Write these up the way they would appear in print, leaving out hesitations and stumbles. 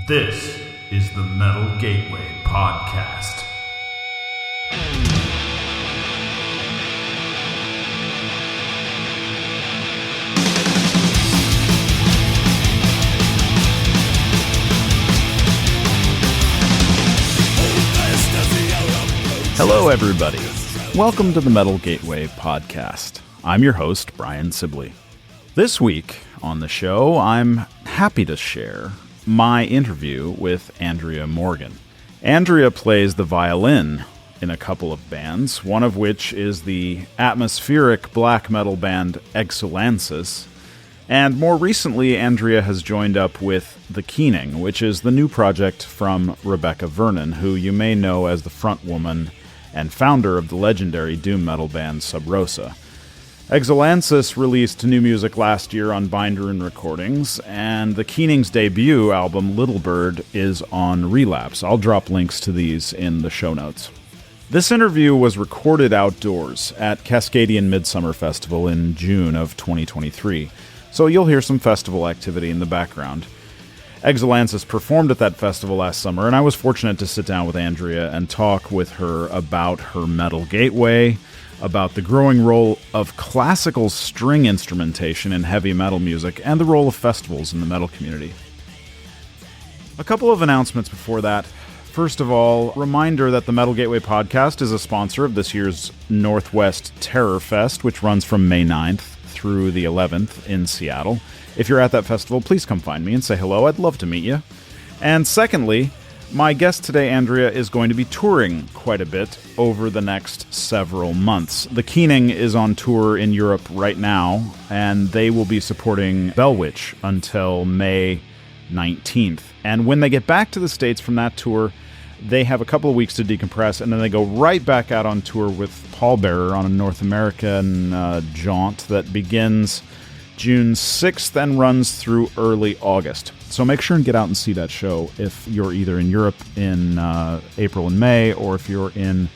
This is the Metal Gateway Podcast. Hello, everybody. Welcome to the Metal Gateway Podcast. I'm your host, Brian Sibley. This week on the show, I'm happy to share my interview with Andrea Morgan. Andrea plays the violin in a couple of bands, one of which is the atmospheric black metal band Exulansis, and more recently, Andrea has joined up with The Keening, which is the new project from Rebecca Vernon, who you may know as the frontwoman and founder of the legendary doom metal band Sub Rosa. Exulansis released new music last year on Binder and Recordings, and The Keening's debut album, Little Bird, is on Relapse. I'll drop links to these in the show notes. This interview was recorded outdoors at Cascadian Midsummer Festival in June of 2023, so you'll hear some festival activity in the background. Exulansis performed at that festival last summer, and I was fortunate to sit down with Andrea and talk with her about her metal gateway, about the growing role of classical string instrumentation in heavy metal music, and the role of festivals in the metal community. A couple of announcements before that. First of all, reminder that the Metal Gateway Podcast is a sponsor of this year's Northwest Terror Fest, which runs from May 9th through the 11th in Seattle. If you're at that festival, please come find me and say hello. I'd love to meet you. And secondly, my guest today, Andrea, is going to be touring quite a bit over the next several months. The Keening is on tour in Europe right now, and they will be supporting Bellwitch until May 19th. And when they get back to the States from that tour, they have a couple of weeks to decompress, and then they go right back out on tour with Pallbearer on a North American jaunt that begins June 6th and runs through early August. So make sure and get out and see that show if you're either in Europe in April and May, or if you're in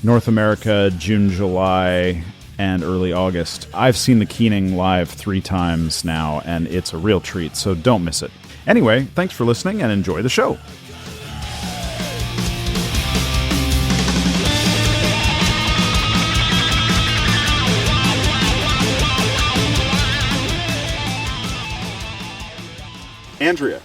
North America, June, July, and early August. I've seen The Keening live 3 times now, and it's a real treat, so don't miss it. Anyway, thanks for listening, and enjoy the show. Andrea,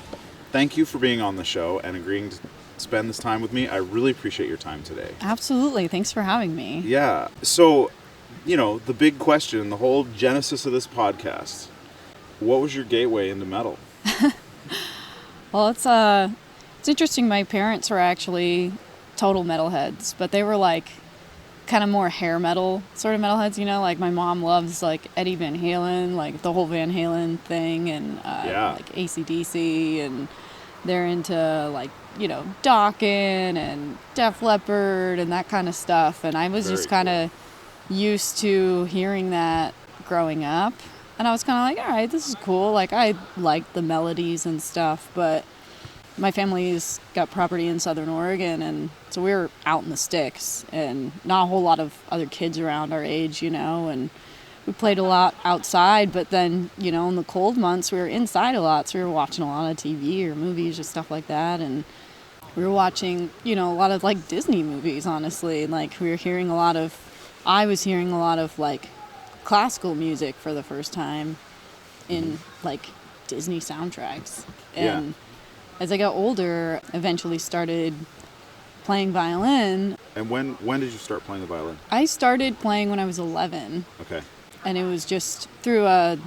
thank you for being on the show and agreeing to spend this time with me. I really appreciate your time today. Absolutely. Thanks for having me. Yeah. So, the big question, the whole genesis of this podcast, what was your gateway into metal? Well, it's interesting. My parents were actually total metalheads, but they were kind of more hair metal sort of metalheads, like my mom loves Eddie Van Halen, the whole Van Halen thing, and AC/DC, and they're into Dokken and Def Leppard and that kind of stuff, and I was just kind of used to hearing that growing up, and I was kind of all right, this is cool, I like the melodies and stuff, but my family's got property in Southern Oregon, and so we were out in the sticks, and not a whole lot of other kids around our age, and we played a lot outside, but then, in the cold months, we were inside a lot, so we were watching a lot of TV or movies or stuff like that, and we were watching, a lot of, Disney movies, honestly, and, I was hearing a lot of, classical music for the first time in, Disney soundtracks, and as I got older, eventually started playing violin. And when did you start playing the violin? I started playing when I was 11. Okay. And it was just through a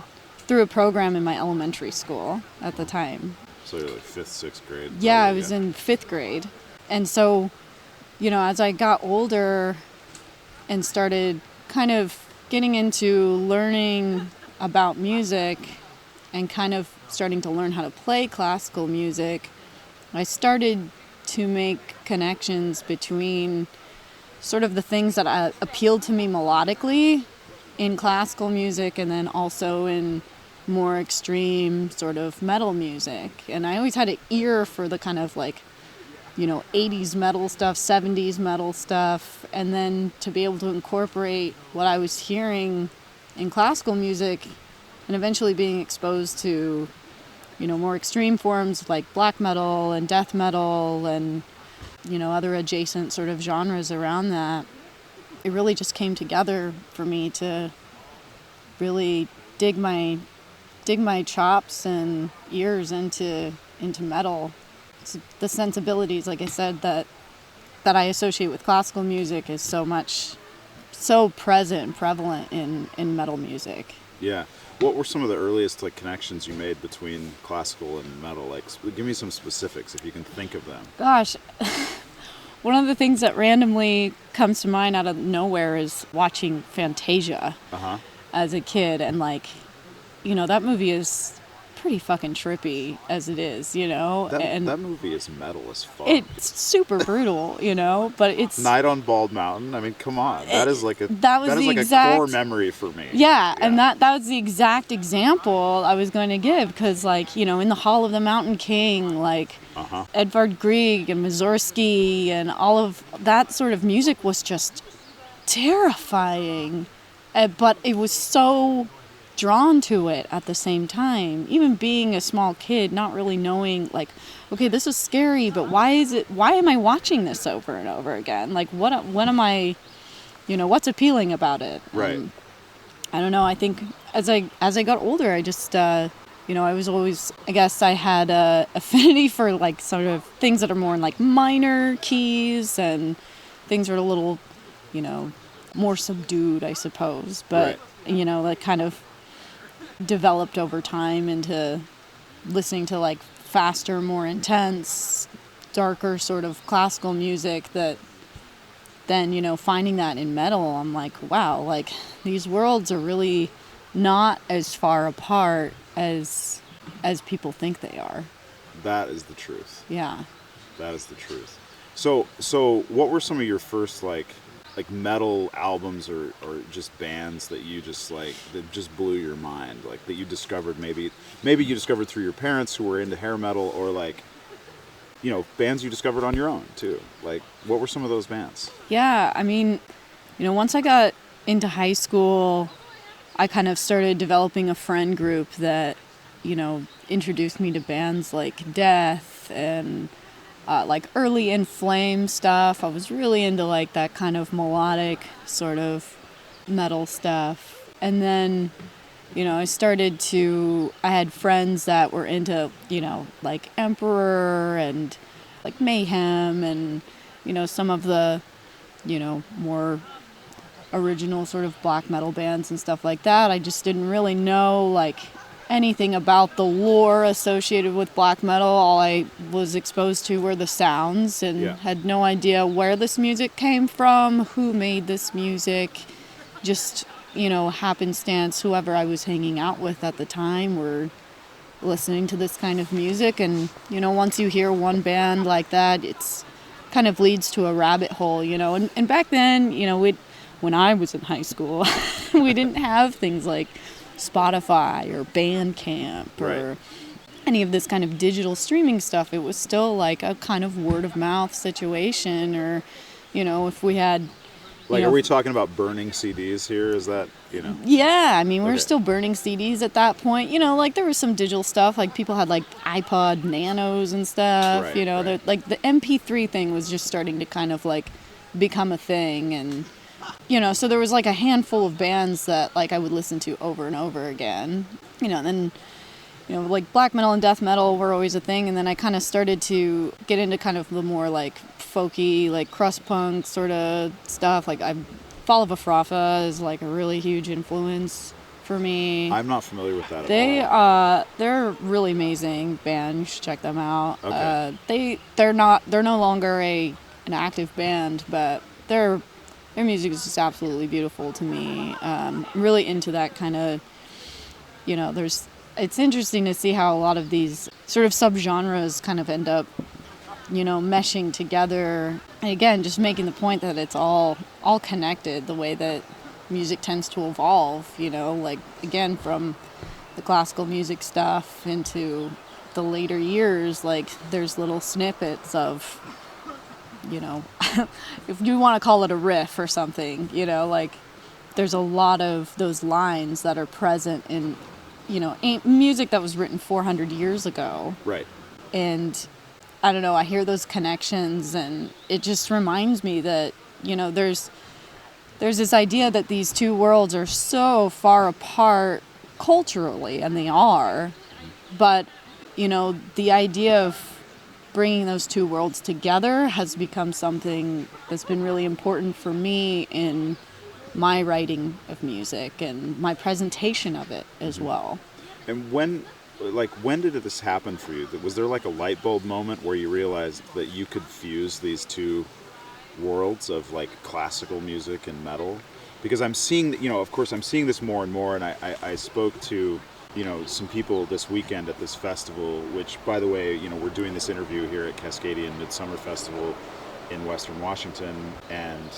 program in my elementary school at the time. So you're 5th, 6th grade? Yeah, I was in 5th grade. And so, as I got older and started kind of getting into learning about music and kind of starting to learn how to play classical music, I started to make connections between sort of the things that appealed to me melodically in classical music and then also in more extreme sort of metal music. And I always had an ear for the kind of 80s metal stuff, 70s metal stuff, and then to be able to incorporate what I was hearing in classical music and eventually being exposed to more extreme forms like black metal and death metal and, other adjacent sort of genres around that. It really just came together for me to really dig my chops and ears into metal. It's the sensibilities, like I said, that I associate with classical music is so present and prevalent in metal music. Yeah. What were some of the earliest connections you made between classical and metal? Give me some specifics if you can think of them. Gosh, one of the things that randomly comes to mind out of nowhere is watching Fantasia as a kid, and that movie is pretty fucking trippy as it is, That movie is metal as fuck. It's super brutal, but it's Night on Bald Mountain. I mean, come on. That is like a core memory for me. Yeah, and that was the exact example I was going to give, because in the Hall of the Mountain King, Edvard Grieg and Mussorgsky and all of that sort of music was just terrifying, but it was so drawn to it at the same time. Even being a small kid, not really knowing okay, this is scary, but why am I watching this over and over again? What am I, what's appealing about it? Right. I don't know. I think as I got older, I just I was always, I guess I had a affinity for sort of things that are more in minor keys, and things are a little more subdued, I suppose, but right. Kind of developed over time into listening to faster, more intense, darker sort of classical music, that then finding that in metal, I'm wow, these worlds are really not as far apart as people think they are. That is the truth. Yeah. That is the truth. So what were some of your first metal albums or just bands that you just that just blew your mind, that you discovered, maybe you discovered through your parents who were into hair metal, or bands you discovered on your own too? What were some of those bands? Yeah, I mean, once I got into high school, I kind of started developing a friend group that introduced me to bands like Death and early In Flame stuff. I was really into that kind of melodic sort of metal stuff. And then, I had friends that were into, Emperor and Mayhem and, some of the, more original sort of black metal bands and stuff like that. I just didn't really know anything about the lore associated with black metal. All I was exposed to were the sounds, and had no idea where this music came from, who made this music. Just, happenstance, whoever I was hanging out with at the time were listening to this kind of music. And, once you hear one band like that, it's kind of leads to a rabbit hole, And back then, when I was in high school, we didn't have things like Spotify or Bandcamp or any of this kind of digital streaming stuff. It was still a kind of word of mouth situation, or if we had are we talking about burning CDs here? Is that Yeah, I mean, we were still burning CDs at that point. There was some digital stuff, people had iPod Nanos and stuff. Right, the MP3 thing was just starting to kind of become a thing. And so there was a handful of bands that I would listen to over and over again. And then, black metal and death metal were always a thing. And then I kind of started to get into kind of the more folky, crust punk sort of stuff. Fall of Afrafa is a really huge influence for me. I'm not familiar with that at all. They're really amazing band. You should check them out. Okay. They're no longer an active band, but their music is just absolutely beautiful to me. Really into that kind of, it's interesting to see how a lot of these sort of subgenres kind of end up, meshing together. And again, just making the point that it's all connected, the way that music tends to evolve, again, from the classical music stuff into the later years, there's little snippets of, if you want to call it a riff or something, there's a lot of those lines that are present in music that was written 400 years ago. Right. And I don't know, I hear those connections, and it just reminds me that, there's this idea that these two worlds are so far apart culturally, and they are, but, the idea of bringing those two worlds together has become something that's been really important for me in my writing of music and my presentation of it as well. And when did this happen for you? Was there like a light bulb moment where you realized that you could fuse these two worlds of like classical music and metal? Because I'm seeing, of course I'm seeing this more and more, and I spoke to some people this weekend at this festival, which, by the way, we're doing this interview here at Cascadian Midsummer Festival in Western Washington, and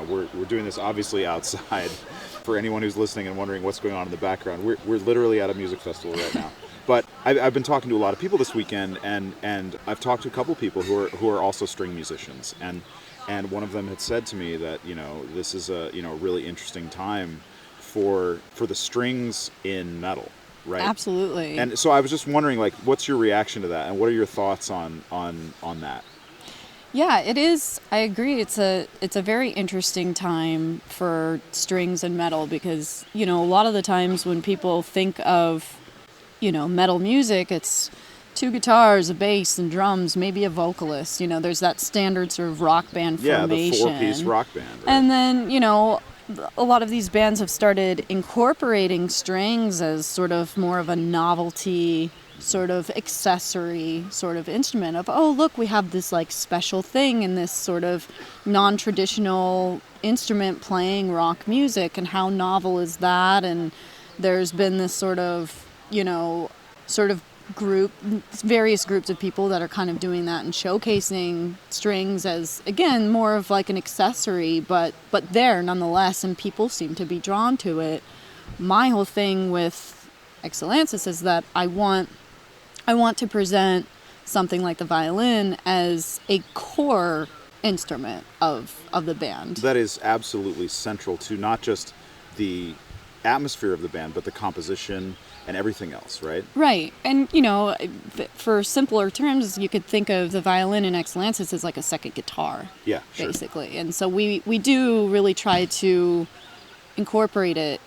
we're doing this obviously outside. For anyone who's listening and wondering what's going on in the background, we're literally at a music festival right now. But I've been talking to a lot of people this weekend, and I've talked to a couple people who are also string musicians, and one of them had said to me that this is a really interesting time for the strings in metal. Right. Absolutely. And so I was just wondering, like, what's your reaction to that, and what are your thoughts on that? Yeah, it is. I agree. It's a very interesting time for strings and metal because, a lot of the times when people think of, metal music, it's two guitars, a bass, and drums, maybe a vocalist. There's that standard sort of rock band formation. Yeah, the 4-piece rock band. Right? And then, a lot of these bands have started incorporating strings as sort of more of a novelty, sort of accessory sort of instrument of, oh, look, we have this like special thing in this sort of non-traditional instrument playing rock music, and how novel is that? And there's been this sort of various groups of people that are kind of doing that and showcasing strings as, again, more of like an accessory, but there nonetheless, and people seem to be drawn to it. My whole thing with Exulansis is that I want to present something like the violin as a core instrument of the band. That is absolutely central to not just the atmosphere of the band, but the composition and everything else, right? Right. And, for simpler terms, you could think of the violin in Exulansis as like a second guitar. Yeah, sure. Basically. And so we do really try to incorporate it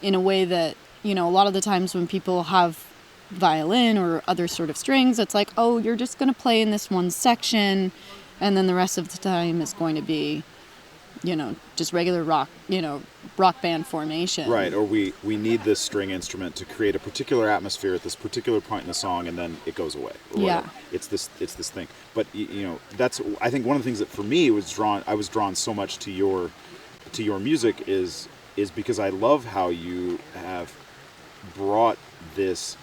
in a way that, a lot of the times when people have violin or other sort of strings, it's like, oh, you're just going to play in this one section, and then the rest of the time is going to be, just regular rock band formation. Right, or we need this string instrument to create a particular atmosphere at this particular point in the song, and then it goes away. Yeah. It's this thing. But that's, I think, one of the things that for me I was drawn so much to your music is because I love how you have brought this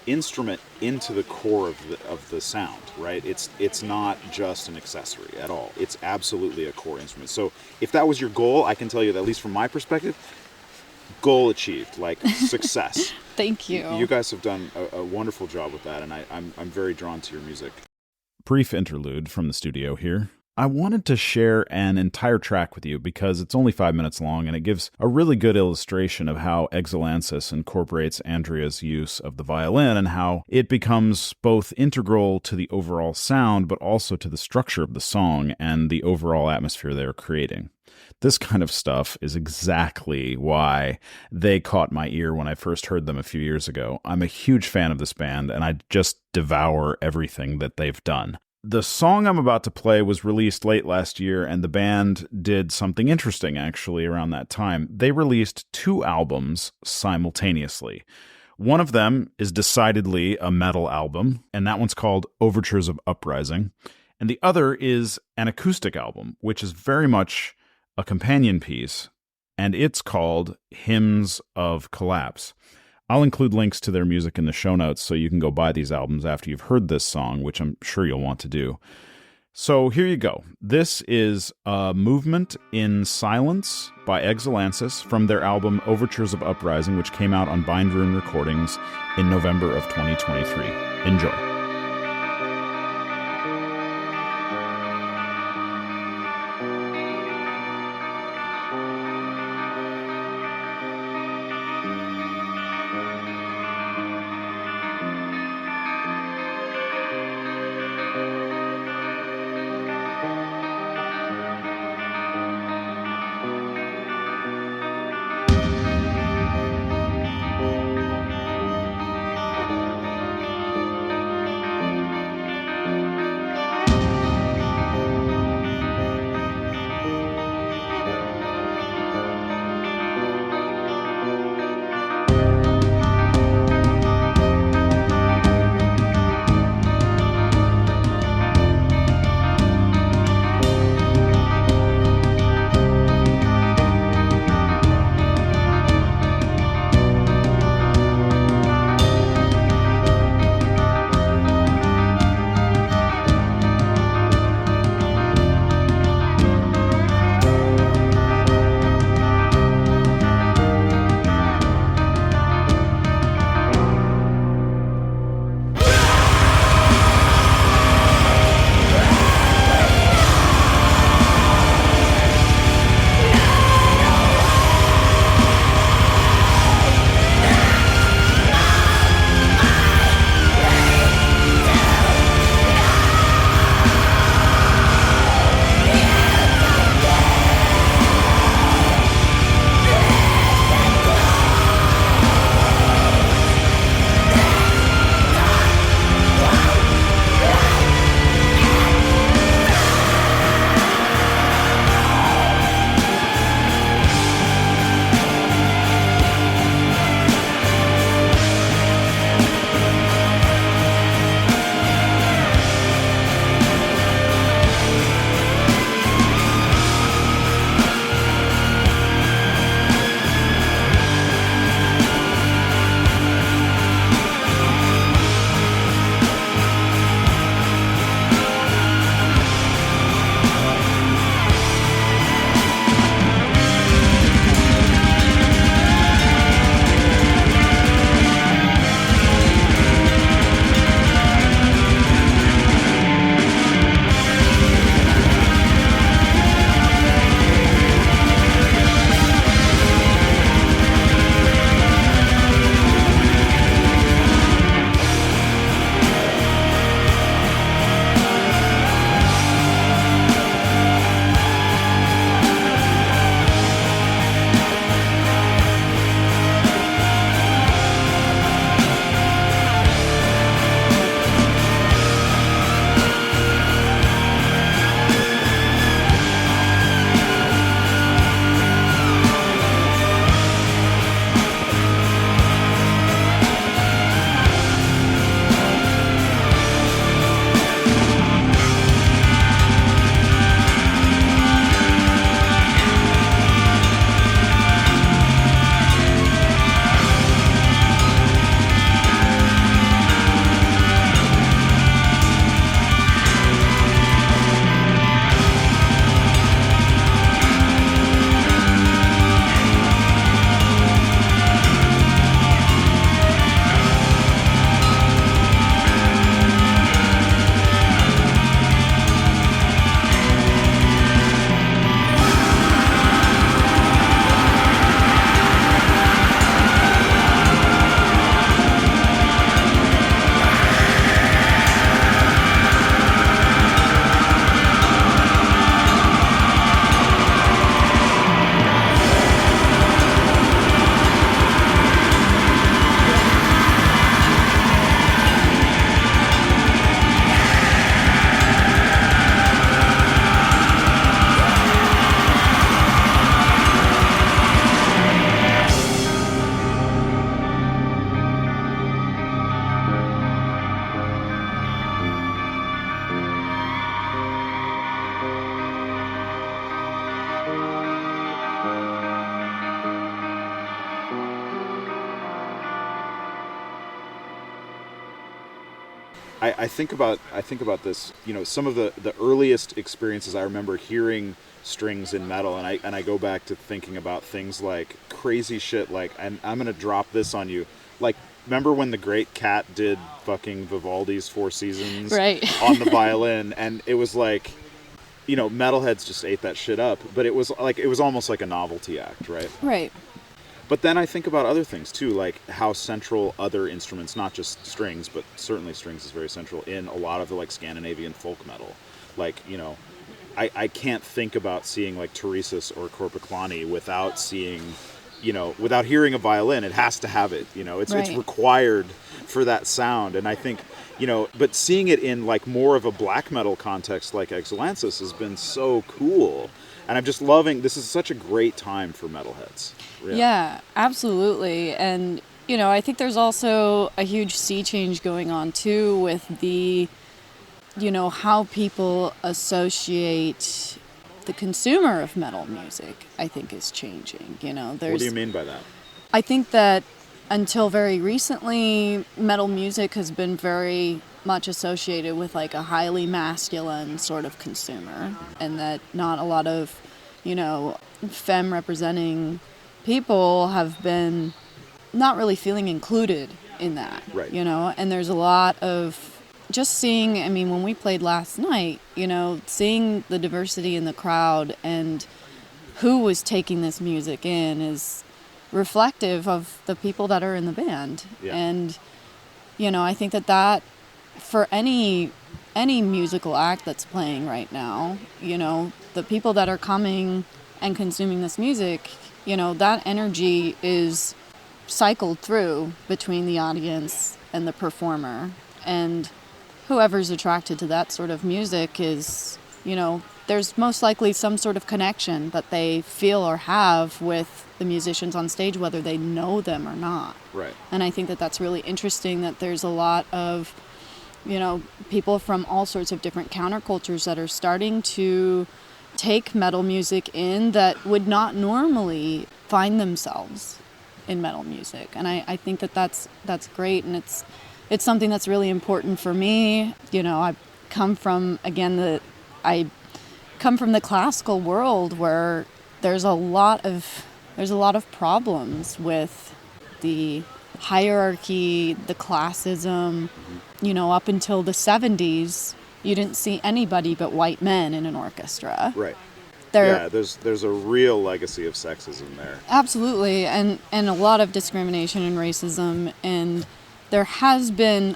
instrument into the core of the sound, right? It's not just an accessory at all. It's absolutely a core instrument. So if that was your goal, I can tell you that, at least from my perspective, goal achieved, like success. Thank you. You guys have done a wonderful job with that, and I'm very drawn to your music. Brief interlude from the studio here. I wanted to share an entire track with you because it's only 5 minutes long, and it gives a really good illustration of how Exulansis incorporates Andrea's use of the violin and how it becomes both integral to the overall sound, but also to the structure of the song and the overall atmosphere they're creating. This kind of stuff is exactly why they caught my ear when I first heard them a few years ago. I'm a huge fan of this band, and I just devour everything that they've done. The song I'm about to play was released late last year, and the band did something interesting, actually, around that time. They released 2 albums simultaneously. One of them is decidedly a metal album, and that one's called Overtures of Uprising. And the other is an acoustic album, which is very much a companion piece, and it's called Hymns of Collapse. I'll include links to their music in the show notes so you can go buy these albums after you've heard this song, which I'm sure you'll want to do. So here you go. This is a Movement in Silence by Exulansis from their album Overtures of Uprising, which came out on Bind Rune Recordings in November of 2023. Enjoy. I think about this, some of the earliest experiences I remember hearing strings in metal, and I go back to thinking about things like crazy shit, like, and I'm gonna drop this on you, like, remember when the Great Cat did fucking Vivaldi's Four Seasons right. on the violin, and it was like, metalheads just ate that shit up, but it was almost like a novelty act, right? Right. But then I think about other things too, like how central other instruments, not just strings, but certainly strings is very central in a lot of the like Scandinavian folk metal. Like, I can't think about seeing like Teresa's or Korpiklani without seeing, without hearing a violin. It has to have it, it's required for that sound. And I think, but seeing it in like more of a black metal context like Exulansis has been so cool. And I'm just loving, this is such a great time for metalheads. Yeah, absolutely. And, I think there's also a huge sea change going on too with the, how people associate the consumer of metal music, I think is changing. What do you mean by that? I think that until very recently, metal music has been very much associated with like a highly masculine sort of consumer, and that not a lot of, femme representing people have been not really feeling included in that, right. And there's a lot of just seeing, when we played last night, seeing the diversity in the crowd and who was taking this music in is reflective of the people that are in the band. Yeah. And, I think that for any musical act that's playing right now, the people that are coming and consuming this music, that energy is cycled through between the audience and the performer. And whoever's attracted to that sort of music is, there's most likely some sort of connection that they feel or have with the musicians on stage, whether they know them or not. Right. And I think that that's really interesting, that there's a lot of, people from all sorts of different countercultures that are starting to take metal music in that would not normally find themselves in metal music. And I think that that's great, and it's something that's really important for me. I come from the classical world where there's a lot of problems with the hierarchy, the classism. Up until the 70s, you didn't see anybody but white men in an orchestra. Right. There's a real legacy of sexism there. Absolutely, and a lot of discrimination and racism, and there has been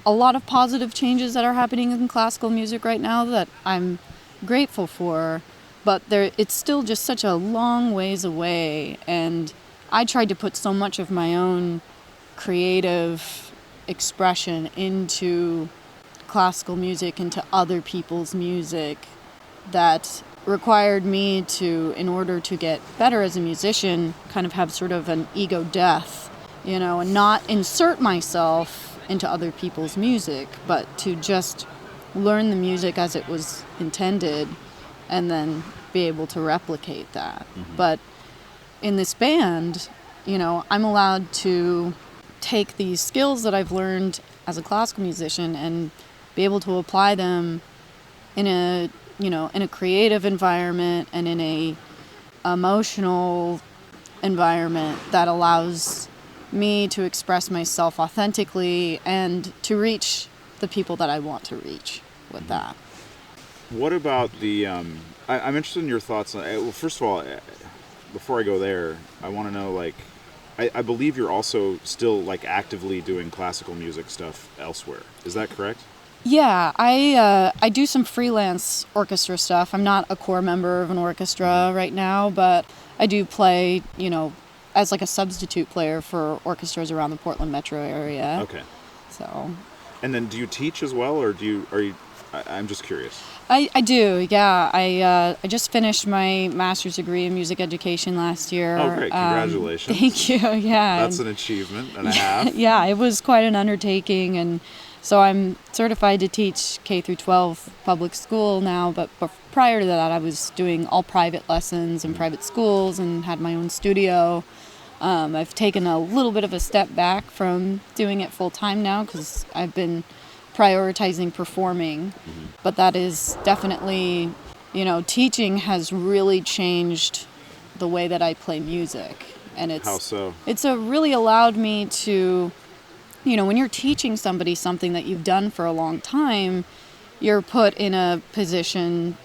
a lot of positive changes that are happening in classical music right now that I'm grateful for, but it's still just such a long ways away, and I tried to put so much of my own creative expression into classical music, into other people's music, that required me to, in order to get better as a musician, kind of have sort of an ego death, and not insert myself into other people's music, but to just learn the music as it was intended and then be able to replicate that. Mm-hmm. But in this band, I'm allowed to take these skills that I've learned as a classical musician and be able to apply them in a creative environment and in a emotional environment that allows me to express myself authentically and to reach the people that I want to reach with that. What about the I'm interested in your thoughts on, well, first of all, before I go there, I want to know, like, I believe you're also still like actively doing classical music stuff elsewhere. Is that correct? Yeah, I do some freelance orchestra stuff. I'm not a core member of an orchestra right now, but I do play, as like a substitute player for orchestras around the Portland metro area. Okay. So. And then do you teach as well, or are you? I'm just curious. I do, yeah. I just finished my master's degree in music education last year. Oh, great. Congratulations. Thank you, yeah. That's an achievement and a half. Yeah, it was quite an undertaking, and so I'm certified to teach K through 12 public school now, but prior to that I was doing all private lessons in private schools and had my own studio. I've taken a little bit of a step back from doing it full time now because I've been prioritizing performing. But that is definitely, teaching has really changed the way that I play music. And How so? It's really allowed me to, when you're teaching somebody something that you've done for a long time, you're put in a position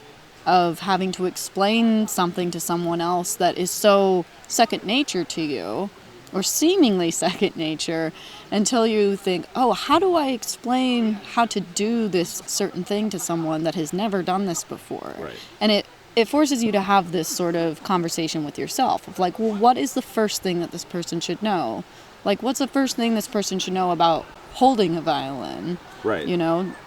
of having to explain something to someone else that is so second nature to you, or seemingly second nature, until you think, oh, how do I explain how to do this certain thing to someone that has never done this before? Right. And it forces you to have this sort of conversation with yourself of like, well, what is the first thing that this person should know? Like, what's the first thing this person should know about holding a violin? Right.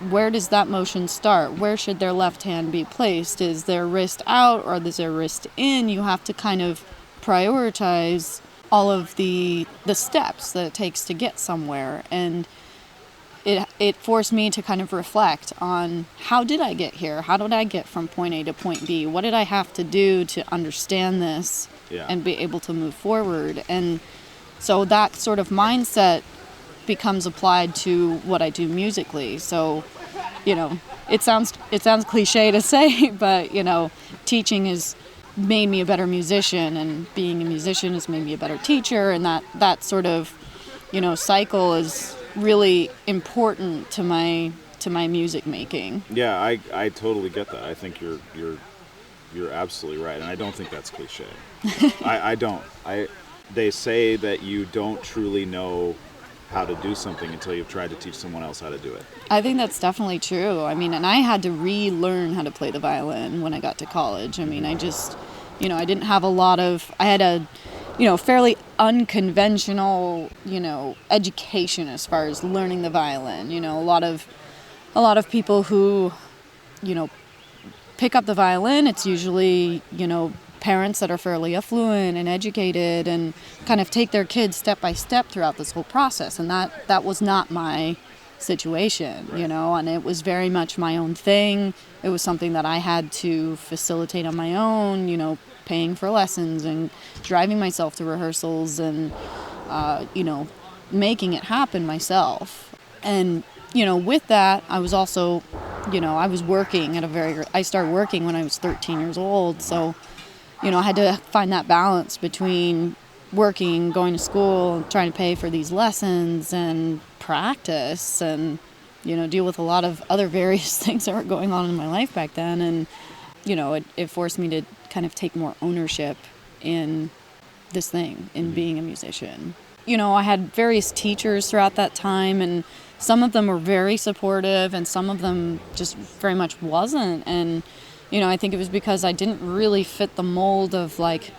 Where does that motion start? Where should their left hand be placed? Is their wrist out or is their wrist in? You have to kind of prioritize all of the steps that it takes to get somewhere. And it forced me to kind of reflect on, how did I get here? How did I get from point A to point B? What did I have to do to understand this and be able to move forward? And so that sort of mindset becomes applied to what I do musically. So, it sounds cliche to say, but, teaching has made me a better musician, and being a musician has made me a better teacher, and that sort of, cycle is really important to my music making. Yeah, I totally get that. I think you're absolutely right, and I don't think that's cliche. I don't. They say that you don't truly know how to do something until you've tried to teach someone else how to do it. I think that's definitely true. I mean, and I had to relearn how to play the violin when I got to college. I mean, I just, I didn't have I had a, fairly unconventional, education as far as learning the violin. A lot of people who, pick up the violin, it's usually, parents that are fairly affluent and educated and kind of take their kids step by step throughout this whole process. And that was not my situation, right. And it was very much my own thing. It was something that I had to facilitate on my own, paying for lessons and driving myself to rehearsals and, making it happen myself. And, with that, I was also, I was working I started working when I was 13 years old. So, I had to find that balance between working, going to school, trying to pay for these lessons and practice and, deal with a lot of other various things that were going on in my life back then. And, it forced me to kind of take more ownership in this thing, in being a musician. I had various teachers throughout that time, and some of them were very supportive and some of them just very much wasn't. And I think it was because I didn't really fit the mold of like,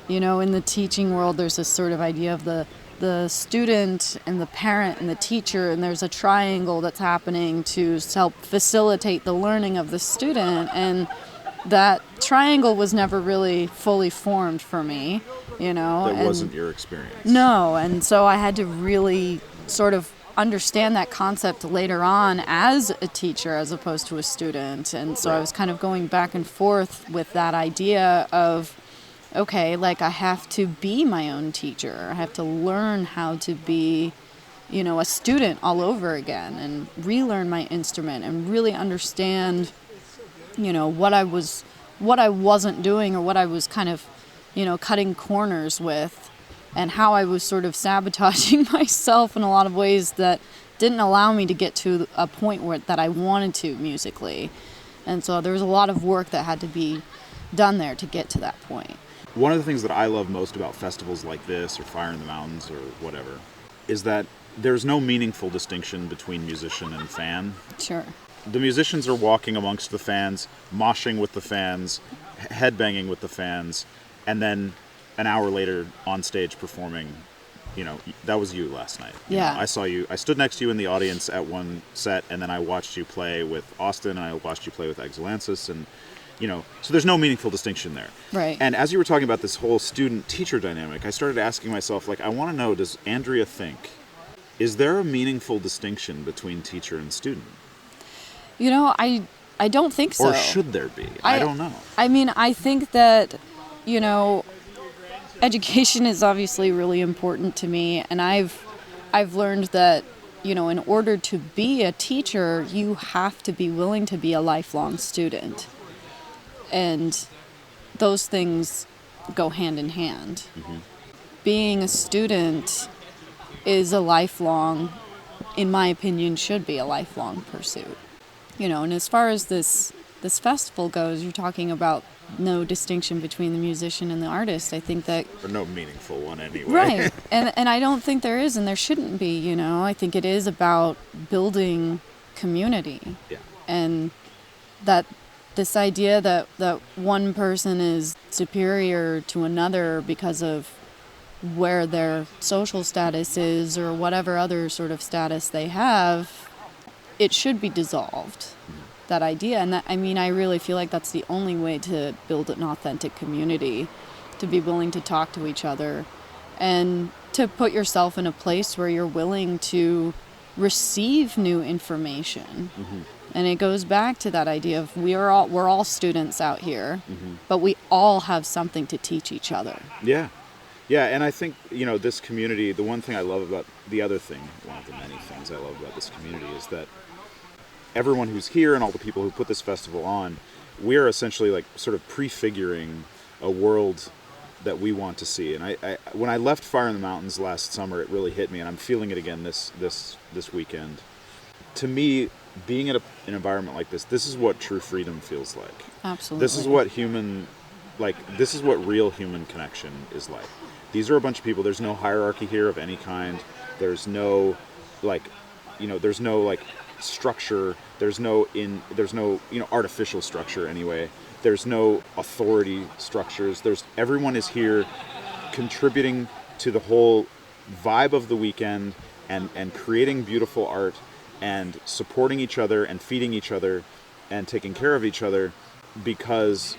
in the teaching world, there's this sort of idea of the student and the parent and the teacher, and there's a triangle that's happening to help facilitate the learning of the student. And that triangle was never really fully formed for me, That wasn't your experience. No, and so I had to really sort of understand that concept later on as a teacher as opposed to a student. And so I was kind of going back and forth with that idea of, okay, like I have to be my own teacher. I have to learn how to be, a student all over again and relearn my instrument and really understand, what I wasn't doing or what I was kind of, cutting corners with, and how I was sort of sabotaging myself in a lot of ways that didn't allow me to get to a point that I wanted to musically. And so there was a lot of work that had to be done there to get to that point. One of the things that I love most about festivals like this, or Fire in the Mountains, or whatever, is that there's no meaningful distinction between musician and fan. Sure. The musicians are walking amongst the fans, moshing with the fans, headbanging with the fans, and then an hour later on stage performing. That was you last night. Yeah. I saw you. I stood next to you in the audience at one set, and then I watched you play with Austin, and I watched you play with Exulansis, and so there's no meaningful distinction there. Right. And as you were talking about this whole student-teacher dynamic, I started asking myself, I want to know, does Andrea think, is there a meaningful distinction between teacher and student? I don't think so. Or should there be? I don't know. I mean, I think that, education is obviously really important to me, and I've learned that, in order to be a teacher, you have to be willing to be a lifelong student. And those things go hand in hand. Mm-hmm. Being a student is a lifelong, in my opinion, should be a lifelong pursuit. And as far as this festival goes, you're talking about no distinction between the musician and the artist. I think that... Or no meaningful one anyway. Right. And I don't think there is, and there shouldn't be, I think it is about building community. Yeah. And that this idea that one person is superior to another because of where their social status is or whatever other sort of status they have, it should be dissolved. That idea. And I really feel like that's the only way to build an authentic community, to be willing to talk to each other and to put yourself in a place where you're willing to receive new information. Mm-hmm. And it goes back to that idea of we're all students out here, mm-hmm. but we all have something to teach each other. Yeah. Yeah, and I think, this community, the one thing I love about, one of the many things I love about this community is that everyone who's here and all the people who put this festival on, we are essentially like sort of prefiguring a world that we want to see. And I when I left Fire in the Mountains last summer, it really hit me, and I'm feeling it again this weekend. To me, being in an environment like this is what true freedom feels like. Absolutely. This is what real human connection is like. These are a bunch of people. There's no hierarchy here of any kind. There's no structure. There's no artificial structure anyway. There's no authority structures. Everyone is here contributing to the whole vibe of the weekend and creating beautiful art and supporting each other and feeding each other and taking care of each other because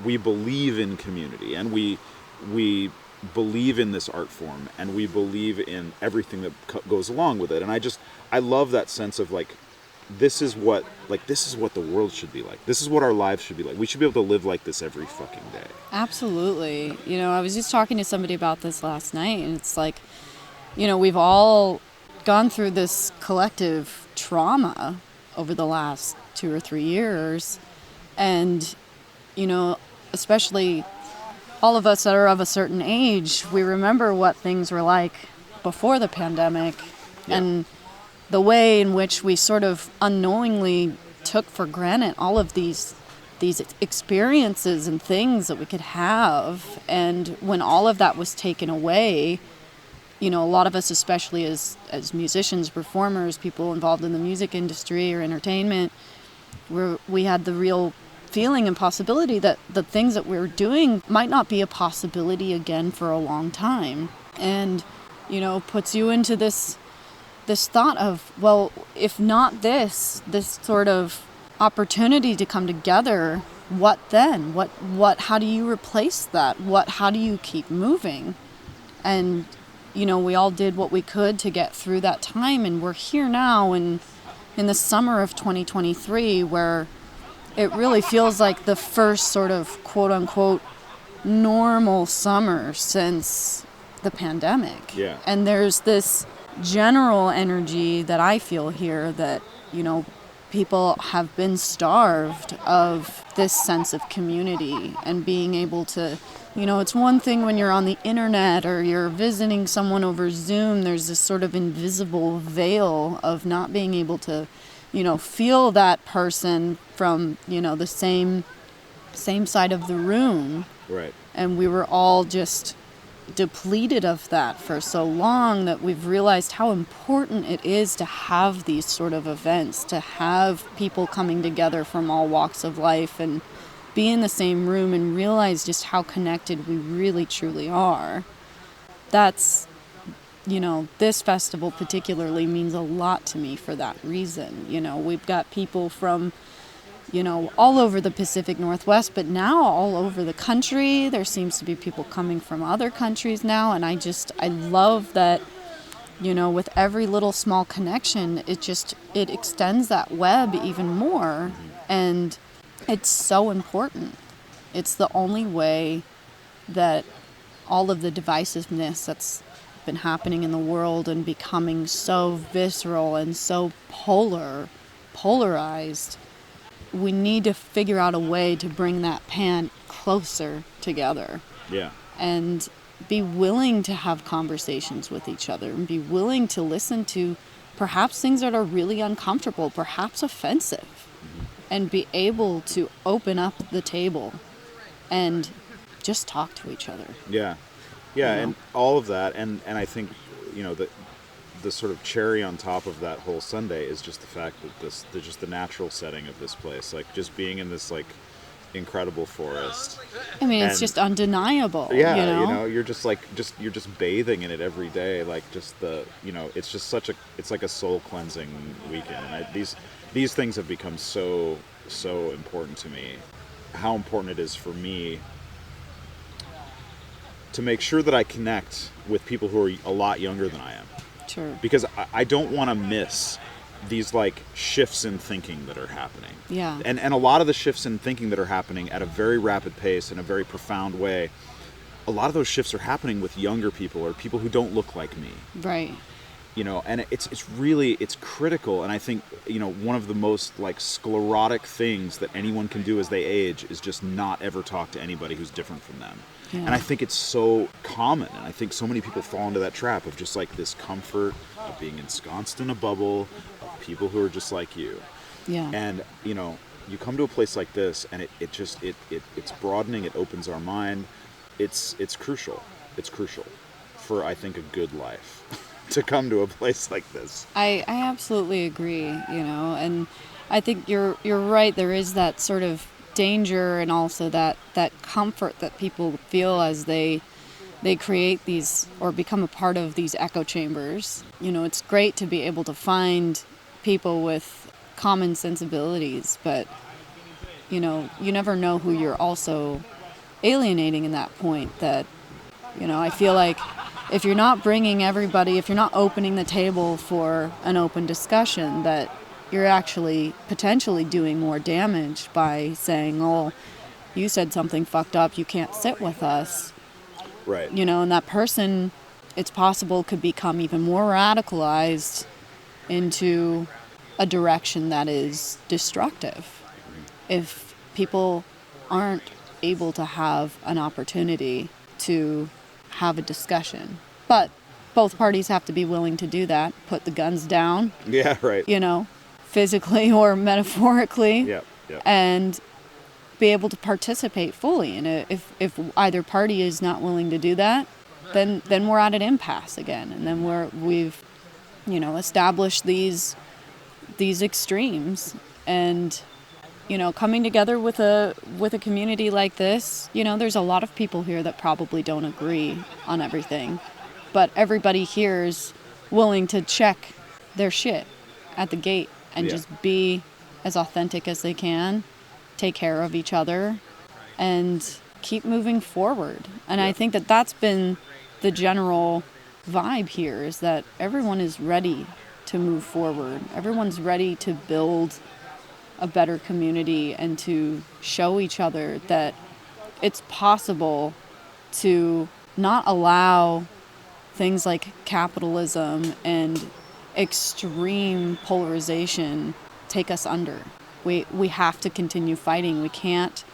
we believe in community and we believe in this art form and we believe in everything that goes along with it. And I love that sense of this is what the world should be like. This is what our lives should be like. We should be able to live like this every fucking day. Absolutely. I was just talking to somebody about this last night, and it's like, we've all gone through this collective trauma over the last 2 or 3 years. And, especially all of us that are of a certain age, we remember what things were like before the pandemic. Yeah. And the way in which we sort of unknowingly took for granted all of these experiences and things that we could have. And when all of that was taken away, a lot of us, especially as musicians, performers, people involved in the music industry or entertainment, we had the real feeling and possibility that the things that we're doing might not be a possibility again for a long time. And, puts you into this thought of, well, if not this sort of opportunity to come together, what then? How do you replace that? How do you keep moving? And, we all did what we could to get through that time, and we're here now in the summer of 2023, where it really feels like the first sort of quote unquote normal summer since the pandemic. Yeah. And there's this general energy that I feel here that, people have been starved of this sense of community and being able to, it's one thing when you're on the internet or you're visiting someone over Zoom, there's this sort of invisible veil of not being able to, feel that person from, the same side of the room. Right. And we were all just depleted of that for so long that we've realized how important it is to have these sort of events, to have people coming together from all walks of life and be in the same room and realize just how connected we really truly are. That's, this festival particularly means a lot to me for that reason. We've got people from all over the Pacific Northwest, but now all over the country. There seems to be people coming from other countries now, and I love that, with every little small connection, it extends that web even more, and it's so important. It's the only way that all of the divisiveness that's been happening in the world and becoming so visceral and so polarized, we need to figure out a way to bring that pan closer together. Yeah. And be willing to have conversations with each other and be willing to listen to perhaps things that are really uncomfortable, perhaps offensive, and be able to open up the table and just talk to each other. Yeah. Yeah, and all of that, and I think, the sort of cherry on top of that whole Sunday is just the fact that just the natural setting of this place, like just being in this like incredible forest. I mean, it's just undeniable. Yeah, you're just like you're just bathing in it every day, like just it's just it's like a soul cleansing weekend. And these things have become so important to me. How important it is for me to make sure that I connect with people who are a lot younger than I am. Sure. Because I don't want to miss these like shifts in thinking that are happening. Yeah. And a lot of the shifts in thinking that are happening at a very rapid pace in a very profound way, a lot of those shifts are happening with younger people or people who don't look like me. Right. And it's critical. And I think, one of the most like sclerotic things that anyone can do as they age is just not ever talk to anybody who's different from them. Yeah. And I think it's so common. And I think so many people fall into that trap of just like this comfort of being ensconced in a bubble of people who are just like you. Yeah. And, you come to a place like this and it's broadening. It opens our mind. It's crucial. It's crucial for, I think, a good life. To come to a place like this. I absolutely agree, and I think you're right. There is that sort of danger and also that comfort that people feel as they create these or become a part of these echo chambers. It's great to be able to find people with common sensibilities, but you never know who you're also alienating in that point. That I feel like if you're not bringing everybody, if you're not opening the table for an open discussion, that you're actually potentially doing more damage by saying, oh, you said something fucked up, you can't sit with us. Right. And that person, it's possible, could become even more radicalized into a direction that is destructive. If people aren't able to have an opportunity to have a discussion. But both parties have to be willing to do that, put the guns down. Yeah, right. Physically or metaphorically. Yep. And be able to participate fully. And if either party is not willing to do that, then we're at an impasse again. And then we've established these extremes. And coming together with a community like this, there's a lot of people here that probably don't agree on everything, but everybody here is willing to check their shit at the gate and just be as authentic as they can, take care of each other, and keep moving forward. And I think that that's been the general vibe here, is that everyone is ready to move forward. Everyone's ready to build a better community and to show each other that it's possible to not allow things like capitalism and extreme polarization take us under. We have to continue fighting. We can't